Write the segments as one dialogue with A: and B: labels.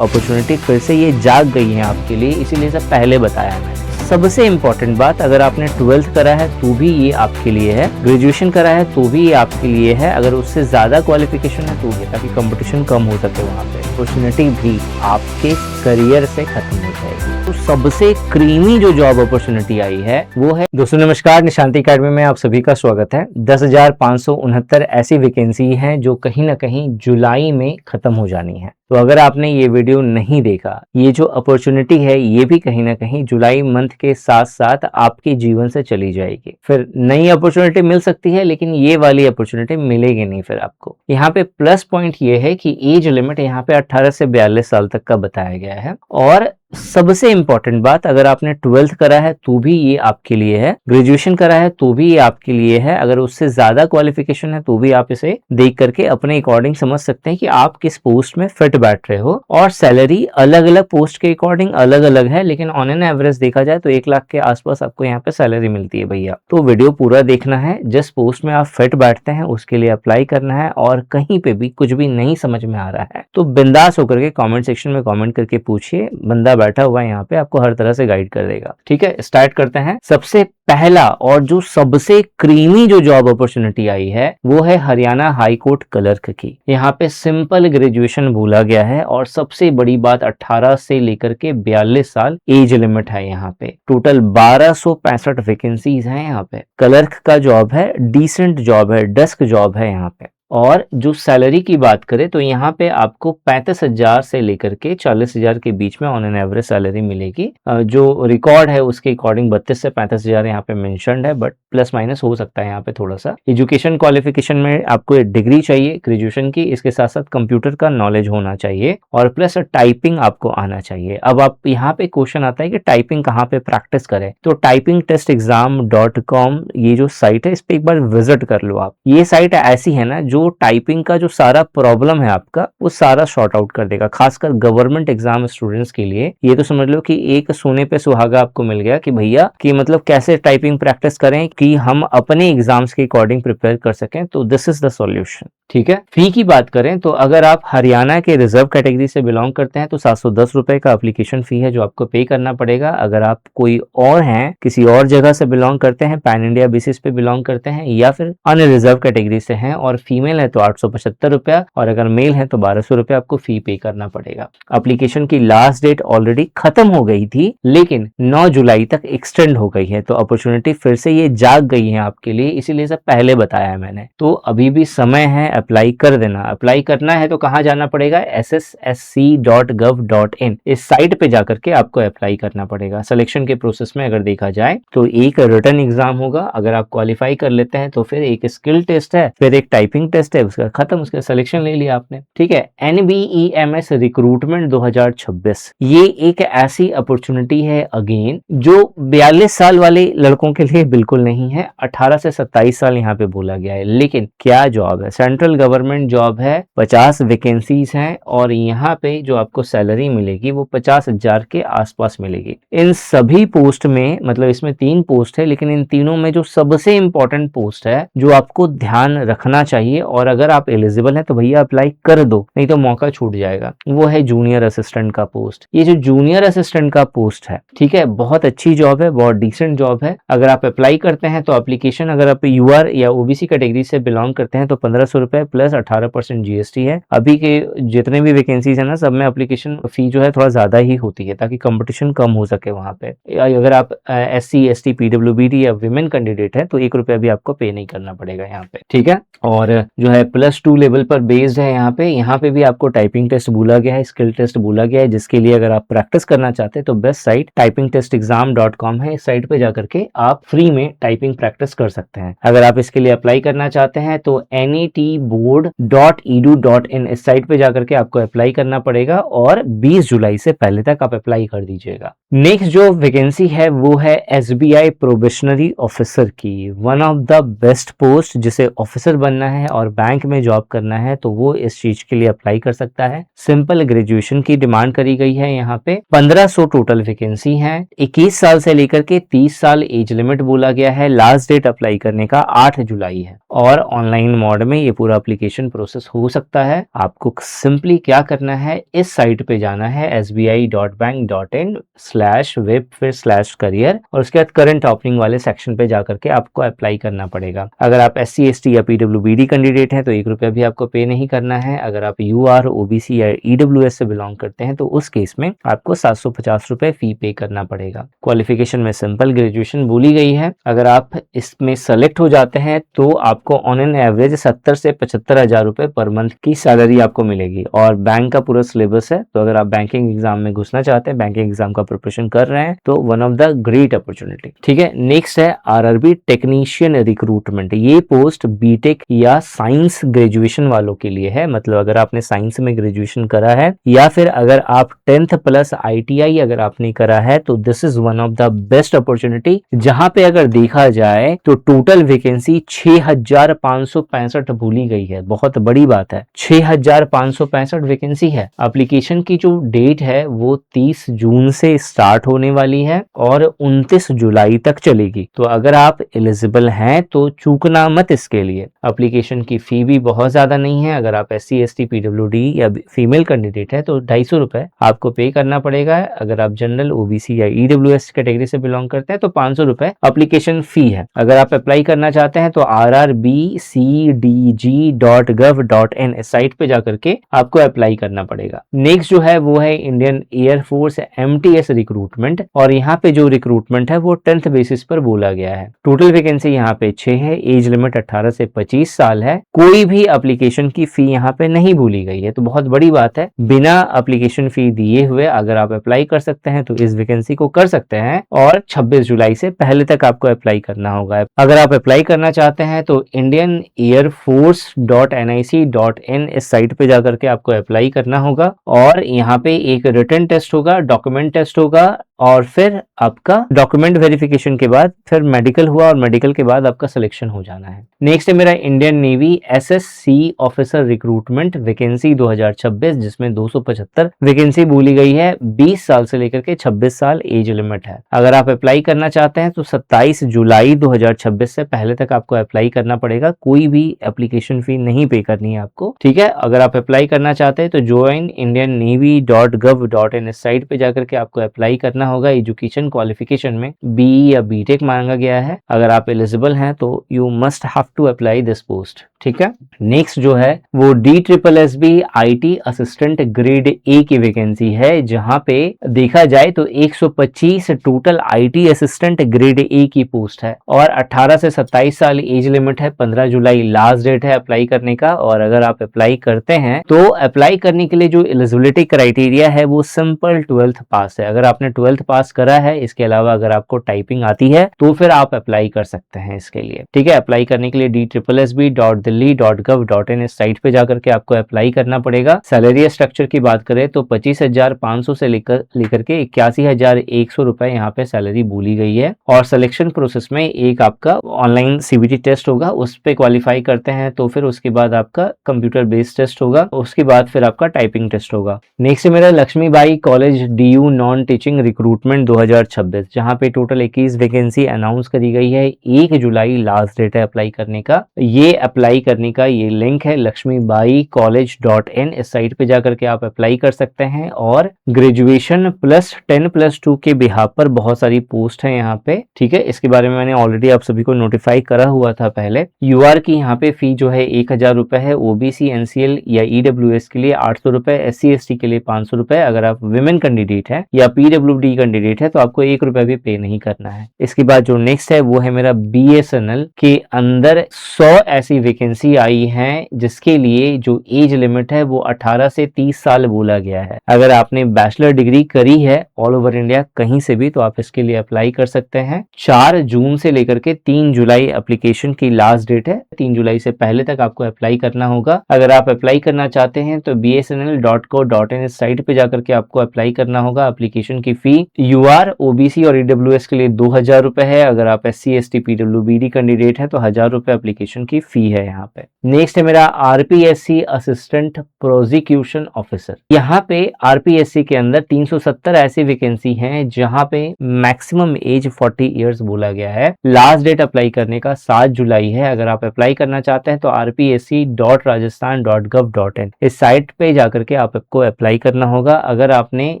A: Opportunity फिर से ये जाग गई है आपके लिए, इसीलिए सब पहले बताया मैंने। सबसे इम्पोर्टेंट बात, अगर आपने 12th करा है तो भी ये आपके लिए है, ग्रेजुएशन करा है तो भी ये आपके लिए है, अगर उससे ज़्यादा क्वालिफिकेशन है तो भी, ताकि कंपटीशन कम हो सके वहाँ पे। अपॉर्चुनिटी भी आपके करियर से खत्म हो जाएगी। तो सबसे क्रीमी जो जॉब अपॉर्चुनिटी आई है वो है, दोस्तों नमस्कार, निशांति अकेडमी में आप सभी का स्वागत है। 10,569 ऐसी वैकेंसी हैं जो कहीं ना कहीं जुलाई में खत्म हो जानी है। तो अगर आपने ये वीडियो नहीं देखा, ये जो अपॉर्चुनिटी है ये भी कहीं ना कहीं जुलाई मंथ के साथ साथ आपके जीवन से चली जाएगी। फिर नई अपॉर्चुनिटी मिल सकती है, लेकिन ये वाली अपॉर्चुनिटी मिलेगी नहीं फिर आपको। यहाँ पे प्लस पॉइंट ये है कि एज लिमिट यहाँ पे 18 से 42 साल तक का बताया गया है। और सबसे इम्पोर्टेंट बात, अगर आपने 12th करा है तो भी ये आपके लिए है, ग्रेजुएशन करा है तो भी ये आपके लिए है, अगर उससे ज्यादा क्वालिफिकेशन है तो भी आप इसे देख करके अपने अकॉर्डिंग समझ सकते हैं कि आप किस पोस्ट में फिट बैठ रहे हो। और सैलरी अलग अलग पोस्ट के अकॉर्डिंग अलग अलग है, लेकिन ऑन एन एवरेज देखा जाए तो 1 लाख के आसपास आपको यहाँ पे सैलरी मिलती है भैया। तो वीडियो पूरा देखना है, जिस पोस्ट में आप फिट बैठते हैं उसके लिए अप्लाई करना है। और कहीं पे भी कुछ भी नहीं समझ में आ रहा है तो बिंदास होकर के कॉमेंट सेक्शन में कॉमेंट करके पूछिए, बंदा बैठा हुआ है यहाँ पे, आपको हर तरह से गाइड कर देगा। ठीक है, स्टार्ट करते हैं। सबसे पहला और जो सबसे क्रीमी जो जॉब अपॉर्चुनिटी आई है वो है हरियाणा हाई कोर्ट क्लर्क की। यहाँ पे सिंपल ग्रेजुएशन बोला गया है और सबसे बड़ी बात 18 से लेकर के 42 साल एज लिमिट है। यहाँ पे टोटल 1265 वैकेंसीज हैं। यहाँ पे क्लर्क का जॉब है, डिसेंट जॉब है, डेस्क जॉब है यहाँ पे। और जो सैलरी की बात करें तो यहाँ पे आपको 35,000 से लेकर के 40,000 के बीच में ऑन एन एवरेज सैलरी मिलेगी। जो रिकॉर्ड है उसके अकॉर्डिंग 32 से 35,000 यहाँ पे मेंशन्ड है, बट प्लस माइनस हो सकता है यहाँ पे थोड़ा सा। एजुकेशन क्वालिफिकेशन में आपको एक डिग्री चाहिए ग्रेजुएशन की, इसके साथ साथ कंप्यूटर का नॉलेज होना चाहिए और प्लस टाइपिंग आपको आना चाहिए। अब आप यहाँ पे क्वेश्चन आता है कि टाइपिंग कहाँ पे प्रैक्टिस करें, तो typingtestexam.com ये जो साइट है इस पे एक बार विजिट कर लो आप। ये साइट ऐसी है ना जो टाइपिंग का जो सारा प्रॉब्लम है आपका वो सारा शॉर्ट आउट कर देगा, खासकर गवर्नमेंट एग्जाम स्टूडेंट्स के लिए। ये तो समझ लो कि एक सोने पे सुहागा आपको मिल गया कि भैया कि मतलब कैसे टाइपिंग प्रैक्टिस करें कि हम अपने एग्जाम्स के अकॉर्डिंग प्रिपेयर कर सकें। तो दिस इज द सॉल्यूशन। ठीक है, फी की बात करें तो अगर आप हरियाणा के रिजर्व कैटेगरी से बिलोंग करते हैं तो 710 रुपए का एप्लीकेशन फी है जो आपको पे करना पड़ेगा। अगर आप कोई और हैं, किसी और जगह से बिलोंग करते हैं, पैन इंडिया बेसिस पे बिलोंग करते हैं या फिर अन्य रिजर्व कैटेगरी से हैं और फीमेल है तो 875 रुपया, और अगर मेल है तो 1200 रुपया आपको फी पे करना पड़ेगा। एप्लीकेशन की लास्ट डेट ऑलरेडी खत्म हो गई थी, लेकिन 9 जुलाई तक एक्सटेंड हो गई है। तो अपॉर्चुनिटी फिर से ये जाग गई है आपके लिए, इसीलिए सब पहले बताया है मैंने। तो अभी भी समय है, अप्लाई कर देना। अप्लाई करना है तो कहाँ जाना पड़ेगा, ssc.gov.in इस साइट पे जाकर के आपको अप्लाई करना पड़ेगा। सिलेक्शन के प्रोसेस में अगर देखा जाए तो एक रिटन एग्जाम होगा, अगर आप क्वालिफाई कर लेते हैं तो फिर एक स्किल टेस्ट है, फिर एक टाइपिंग टेस्ट है, उसका खत्म, उसका सिलेक्शन ले लिया आपने। ठीक है, NBEMS रिक्रूटमेंट 2026 ये एक ऐसी अपॉर्चुनिटी है अगेन जो 42 साल वाले लड़कों के लिए बिल्कुल नहीं है। 18 से 27 साल यहाँ पे बोला गया है, लेकिन क्या जॉब है, सेंट्रल गवर्नमेंट जॉब है, 50 वैकेंसीज हैं और यहाँ पे जो आपको सैलरी मिलेगी वो 50,000 के आसपास मिलेगी। इन सभी पोस्ट में, मतलब इसमें 3 पोस्ट है, लेकिन इन तीनों में जो सबसे इंपॉर्टेंट पोस्ट है जो आपको ध्यान रखना चाहिए, और अगर आप एलिजिबल हैं तो भैया अप्लाई कर दो, नहीं तो मौका छूट जाएगा, वो है जूनियर असिस्टेंट का पोस्ट। ये जो जूनियर असिस्टेंट का पोस्ट है, ठीक है, बहुत अच्छी जॉब है, बहुत डिसेंट जॉब है। अगर आप अप्लाई करते हैं तो एप्लीकेशन, अगर आप यूआर या ओबीसी कैटेगरी से बिलोंग करते हैं तो 1500 रुपए प्लस 18% जीएसटी है। अभी के जितने भी वैकेंसीज है ना, सब में एप्लीकेशन फी जो है थोड़ा ज्यादा ही होती है ताकि कंपटीशन कम हो सके वहां पे। अगर आप SC ST PWBD या विमेन कैंडिडेट है तो 1 रुपया भी आपको पे नहीं करना पड़ेगा यहाँ पे। ठीक है, और जो है +2 लेवल पर बेस्ड है यहाँ पे भी आपको टाइपिंग टेस्ट बोला गया है, स्किल टेस्ट बोला गया है, जिसके लिए अगर आप प्रैक्टिस करना चाहते हैं तो बेस्ट साइट typingtestexam.com है। इस साइट पे जाकर के आप फ्री में टाइपिंग प्रैक्टिस कर सकते हैं। अगर आप इसके लिए अप्लाई करना चाहते हैं तो netboard.edu.in इस साइट पे जाकर के आपको अप्लाई करना पड़ेगा और 20 जुलाई से पहले तक आप अप्लाई कर दीजिएगा। नेक्स्ट जो वैकेंसी है वो है SBI प्रोबेशनरी ऑफिसर की, one of the best post जिसे ऑफिसर बनना है और बैंक में जॉब करना है तो वो इस चीज के लिए अप्लाई कर सकता है। सिंपल ग्रेजुएशन की डिमांड करी गई है। यहाँ पे 1500 टोटल वैकेंसी है। 21 साल से लेकर के 30 साल एज लिमिट बोला गया है। लास्ट डेट अप्लाई करने का 8 जुलाई है और ऑनलाइन मोड में ये पूरा एप्लीकेशन प्रोसेस हो सकता है। आपको सिंपली क्या करना है, इस साइट पे जाना है sbi.bank.in/web/career और उसके बाद करंट ओपनिंग वाले सेक्शन पे जाकर के आपको अप्लाई करना पड़ेगा। अगर आप SC ST या PWBD कैंडिडेट हैं तो 1 रुपया भी आपको पे नहीं करना है। अगर आप UR OBC या EWS से बिलोंग करते हैं तो उस केस में आपको 750 रुपए फी पे करना पड़ेगा। क्वालिफिकेशन में सिंपल ग्रेजुएशन बोली गई है। अगर आप इसमें सेलेक्ट हो जाते हैं तो आपको ऑन एन एवरेज 70 से 75 हजार रुपए पर मंथ की सैलरी आपको मिलेगी और बैंक का पूरा सिलेबस है। तो अगर आप बैंकिंग एग्जाम में घुसना चाहते हैं, बैंकिंग एग्जाम का प्रिपरेशन कर रहे हैं तो one of the great opportunity. ठीक है, नेक्स्ट है RRB टेक्नीशियन रिक्रूटमेंट। ये पोस्ट बीटेक या साइंस ग्रेजुएशन वालों के लिए है। मतलब अगर आपने साइंस में ग्रेजुएशन करा है या फिर अगर आप 10th प्लस ITI अगर आपने करा है तो this is one of the best opportunity. जहां पे अगर देखा जाए तो टोटल वैकेंसी 6565 भूली गई है। बहुत बड़ी बात है, 6565 वैकेंसी है। एप्लीकेशन की जो डेट है वो 30 जून से स्टार्ट होने वाली है और 29 जुलाई तक चलेगी। तो अगर आप एलिजिबल हैं तो चूकना मत इसके लिए। एप्लीकेशन की फी भी बहुत ज्यादा नहीं है। अगर आप SC ST PWD या फीमेल कैंडिडेट है तो 250 रुपए आपको पे करना पड़ेगा। अगर आप जनरल OBC या EWS कैटेगरी से बिलोंग करते हैं तो 500 रुपए एप्लीकेशन फी है। अगर आप अप्लाई करना चाहते हैं तो rrbcdg.gov.in इस साइट पे जाकर के आपको अप्लाई करना पड़ेगा। नेक्स्ट जो है वो है इंडियन एयरफोर्स MTS रिक्रूटमेंट और यहाँ पे जो रिक्रूटमेंट है वो 10th बेसिस पर बोला गया है। टोटल वैकेंसी यहाँ पे 6 है। एज लिमिट 18 से 25 साल है। कोई भी एप्लीकेशन की फी यहाँ पे नहीं भूली गई है, तो बहुत बड़ी बात है। बिना एप्लीकेशन फी दिए हुए अगर आप अप्लाई कर सकते हैं तो इस वैकेंसी को कर सकते हैं और 26 जुलाई से पहले तक आपको अप्लाई करना होगा। अगर आप अप्लाई करना चाहते हैं तो indianairforce.nic.in इस साइट पे जाकर के आपको अप्लाई करना होगा और यहाँ पे एक रिटन टेस्ट होगा, डॉक्यूमेंट टेस्ट होगा और फिर आपका डॉक्यूमेंट वेरिफिकेशन के बाद फिर मेडिकल हुआ और मेडिकल के बाद आपका सिलेक्शन हो जाना है। नेक्स्ट है मेरा Indian navy SSC officer recruitment vacancy 2026 जिसमें 275 वैकेंसी बोली गई है। 20 साल से लेकर के 26 साल एज लिमिट है। अगर आप अप्लाई करना चाहते हैं तो 27 जुलाई 2026 से पहले तक आपको अप्लाई करना पड़ेगा। कोई भी एप्लीकेशन फी नहीं पे करनी है आपको। ठीक है, अगर आप अप्लाई करना चाहते हैं तो joinIndianNavy.gov.in इस साइट पे जाकर के आपको अप्लाई करना होगा। एजुकेशन क्वालिफिकेशन में BE या BTech मांगा गया है। अगर आप एलिजिबल हैं तो you must have to apply this post. ठीक है, नेक्स्ट जो है वो DSSB IT assistant grade A की वैकेंसी है जहां पे देखा जाए तो 125 total IT assistant grade A की पोस्ट है और 18 से 27 साल एज लिमिट है। 15 जुलाई लास्ट डेट है अप्लाई करने का और अगर आप अप्लाई करते हैं तो अप्लाई करने के लिए जो एलिजिबिलिटी क्राइटेरिया है वो सिंपल 12th पास है। अगर आपने 12th पास करा है, इसके अलावा अगर आपको टाइपिंग आती है तो फिर आप अप्लाई कर सकते हैं इसके लिए। ठीक है, अप्लाई करने के लिए DSSB.delhi.gov.in इस साइट पे जाकर के आपको अप्लाई करना पड़ेगा। सैलरी स्ट्रक्चर की बात करें तो 25,500 से लेकर के 81,100 रुपए यहाँ पे सैलरी बोली गई है और सिलेक्शन प्रोसेस में एक आपका ऑनलाइन CBT टेस्ट होगा, उस पे क्वालिफाई करते हैं तो फिर उसके बाद आपका कंप्यूटर बेस्ड टेस्ट होगा, उसके बाद फिर आपका टाइपिंग टेस्ट होगा। नेक्स्ट है मेरा Laxmibai college DU non teaching recruitment 2026 जहां पे टोटल 21 वैकेंसी अनाउंस करी गई है। 1 जुलाई लास्ट डेट है अप्लाई करने का। ये अप्लाई करने का ये लिंक है lakshmibaicollege.in इस साइट पे जाकर के आप अप्लाई कर सकते हैं और ग्रेजुएशन प्लस 10+2 के बिहाफ पर बहुत सारी पोस्ट है यहाँ पे। ठीक है, इसके बारे में मैंने ऑलरेडी आप सभी को नोटिफाई करा हुआ था पहले। UR की यहाँ पे फी जो है 1000 रुपए है। OBC NCL या EWS के लिए 800 रुपए, SC ST के लिए 500 रुपए। अगर आप विमेन कैंडिडेट है या PWD कैंडिडेट है तो आपको 1 रुपया भी पे नहीं करना है। इसके बाद जो नेक्स्ट है वो है मेरा BSNL के अंदर 100 ऐसी वैकेंसी आई है जिसके लिए जो एज लिमिट है वो 18 से 30 साल बोला गया है। अगर आपने बैचलर डिग्री करी है ऑल ओवर इंडिया कहीं से भी तो आप इसके लिए अप्लाई कर सकते हैं। 4 जून से लेकर के 3 जुलाई एप्लीकेशन की लास्ट डेट है। 3 जुलाई से पहले तक आपको अप्लाई करना होगा। अगर आप अप्लाई करना चाहते हैं तो bsnl.co.in इस साइट पे जाकर के आपको अप्लाई करना होगा। एप्लीकेशन की फी UR OBC और EWS के लिए 2000 रुपए है। अगर आप SC ST PWBD कैंडिडेट है तो 1000 रुपए एप्लीकेशन की फी है यहाँ यहाँ पे। नेक्स्ट है मेरा आरपीएससी असिस्टेंट प्रोसिक्यूशन ऑफिसर। यहाँ पे आरपीएससी के अंदर 370 ऐसी वैकेंसी हैं जहाँ पे मैक्सिमम एज 40 इयर्स बोला गया है। लास्ट डेट अप्लाई करने का 7 जुलाई है। अगर आप अप्लाई करना चाहते हैं तो rpsc.rajasthan.gov.in इस साइट पे जाकर के आपको अप्लाई करना होगा अगर आपने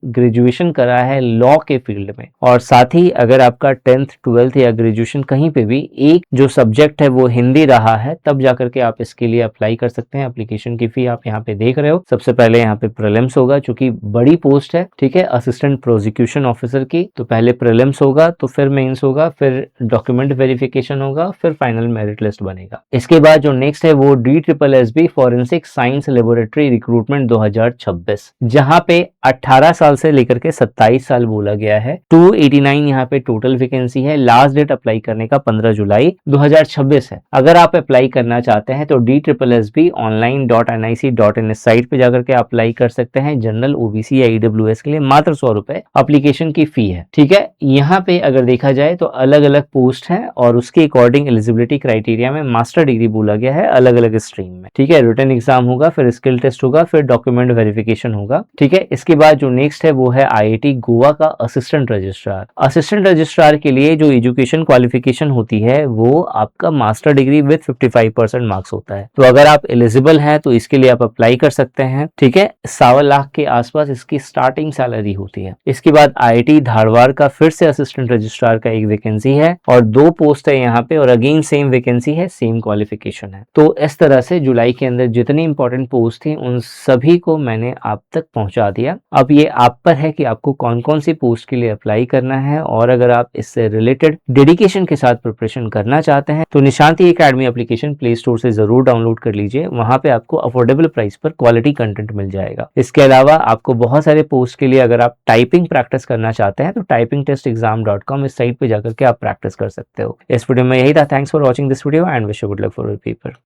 A: ग्रेजुएशन करा है लॉ के फील्ड में, और साथ ही अगर आपका 10th 12th या ग्रेजुएशन कहीं पे भी एक जो सब्जेक्ट है वो हिंदी रहा है, तब जाकर के आप इसके लिए अप्लाई कर सकते हैं। एप्लीकेशन की फी आप यहाँ पे देख रहे हो। सबसे पहले यहाँ पे प्रीलिम्स होगा, चूंकि बड़ी पोस्ट है, ठीक है, असिस्टेंट प्रोसिक्यूशन ऑफिसर की, तो पहले प्रीलिम्स होगा, तो फिर मेंस होगा, फिर डॉक्यूमेंट वेरिफिकेशन होगा, फिर फाइनल मेरिट लिस्ट बनेगा। इसके बाद जो नेक्स्ट है वो DSSB forensic science laboratory recruitment 2026, जहां पे 18 साल से लेकर के 27 साल बोला गया है। 289 यहाँ पे टोटल वैकेंसी है। लास्ट डेट अप्लाई करने का 15 जुलाई 2026 है। अगर आप अप्लाई करना चाहते हैं तो DSSB online.nic.in इस साइट पे जाकर के अप्लाई कर सकते हैं। जनरल, ओबीसी या ईडब्ल्यूएस के लिए मात्र 100 रुपए एप्लीकेशन की फी है, ठीक है। यहाँ पे अगर देखा जाए तो अलग अलग पोस्ट है और उसके अकॉर्डिंग एलिजिबिलिटी क्राइटेरिया में मास्टर डिग्री बोला गया है अलग अलग स्ट्रीम में, ठीक है। रिटन एग्जाम होगा, फिर स्किल टेस्ट होगा, फिर डॉक्यूमेंट वेरिफिकेशन होगा, ठीक है। इसके बाद जो नेक्स्ट है वो है IIT गोवा का असिस्टेंट रजिस्ट्रार। असिस्टेंट रजिस्ट्रार के लिए जो एजुकेशन क्वालिफिकेशन होती है वो आपका मास्टर डिग्री विद 55% मार्क्स होता है। तो अगर आप एलिजिबल हैं तो इसके लिए आप अप्लाई कर सकते हैं, ठीक है। 1.25 लाख के आसपास इसकी स्टार्टिंग सैलरी होती है। इसके बाद IIT धारवाड़ का फिर से असिस्टेंट रजिस्ट्रार का एक वैकेंसी है और 2 पोस्ट है यहाँ पे, और अगेन सेम वैकेंसी है, सेम क्वालिफिकेशन है। तो इस तरह से जुलाई के अंदर जितनी इंपॉर्टेंट पोस्ट थी उन सभी को मैंने आप तक पहुंचा दिया। अब ये आप पर है कि आपको कौन कौन सी पोस्ट के लिए अप्लाई करना है, और अगर आप इससे रिलेटेड डेडिकेशन के साथ प्रिपरेशन करना चाहते हैं तो निशांति एकेडमी एप्लीकेशन प्ले स्टोर से जरूर डाउनलोड कर लीजिए। वहां पे आपको अफोर्डेबल प्राइस पर क्वालिटी कंटेंट मिल जाएगा। इसके अलावा आपको बहुत सारे पोस्ट के लिए अगर आप टाइपिंग प्रैक्टिस करना चाहते हैं तो typingtestexam.com इस साइट पे जाकर के आप प्रैक्टिस कर सकते हो। इस वीडियो में यही था। Thanks for watching this video and wish you good luck for your paper.